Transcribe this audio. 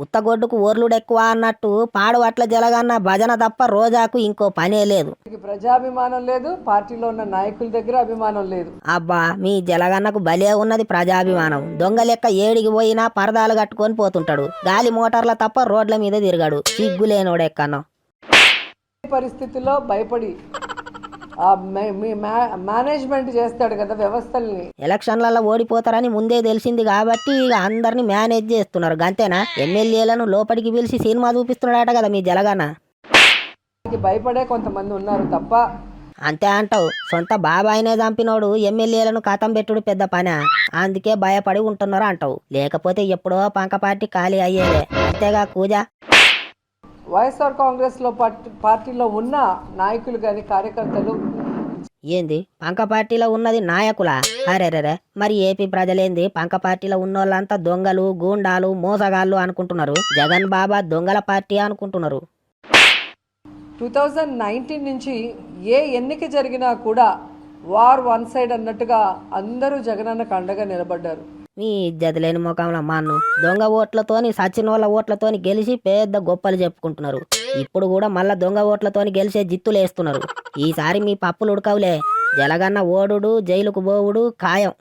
ఉత్తగొడ్డుకు ఓర్లుడు ఎక్కువ అన్నట్టు పాడువట్ల జలగన్న భజన తప్ప రోజాకు ఇంకో పనే లేదు. ప్రజాభిమానం లేదు, పార్టీలో ఉన్న నాయకుల దగ్గర అభిమానం లేదు. అబ్బా మీ జలగన్నకు భలే ఉన్నది ప్రజాభిమానం. దొంగ లెక్క ఏడికి పోయినా పరదాలు కట్టుకొని పోతుంటాడు. గాలి మోటార్ల తప్ప రోడ్ల మీద తిరగాడు. సిగ్గులేనోడెక్కనో. పరిస్థితుల్లో భయపడి మేనేజ్మెంట్ చేస్తాడు కదా వ్యవస్థల్ని. ఎలక్షన్లలో ఓడిపోతారని ముందే తెలిసింది కాబట్టి ఇక అందరిని మేనేజ్ చేస్తున్నారు. గంతేనా? ఎమ్మెల్యేలను లోపలికి పిలిచి సినిమా చూపిస్తున్నాడట కదా మీ జలగన్న. భయపడే కొంతమంది ఉన్నారు తప్ప. అంతే అంటావు? సొంత బాబాయినే చంపినోడు ఎమ్మెల్యేలను కథం పెట్టుడు పెద్ద పనా? అందుకే భయపడి ఉంటున్నారు అంటావు. లేకపోతే ఎప్పుడో పంక పార్టీ ఖాళీ అయ్యేదే. అంతేగా కూజా. వైఎస్ఆర్ కాంగ్రెస్ లో పార్టీలో ఉన్న నాయకులు గాని కార్యకర్తలు ఏంది పంక పార్టీలో ఉన్నది నాయకులా? అరేరే, మరి ఏపీ ప్రజలేంది పంక పార్టీలో ఉన్నోళ్ళంతా దొంగలు, గూండాలు, మోసగాళ్ళు అనుకుంటున్నారు. జగన్ బాబా దొంగల పార్టీ అనుకుంటున్నారు. 2019 నుంచి ఏ ఎన్నిక జరిగినా కూడా వార్ వన్ సైడ్ అన్నట్టుగా అందరూ జగనన్నకు అండగా నిలబడ్డారు. మీ ఇజ్జతి లేని ముఖంలో మన్ను దొంగ ఓట్లతోని సచినోళ్ళ ఓట్లతోని గెలిచి పెద్ద గొప్పలు చెప్పుకుంటున్నారు. ఇప్పుడు కూడా మళ్ళా దొంగ ఓట్లతోని గెలిచే జిత్తులేస్తున్నారు. ఈసారి మీ పప్పులు ఉడకవులే. జలగన్న ఓడుడు, జైలుకు పోవుడు ఖాయం.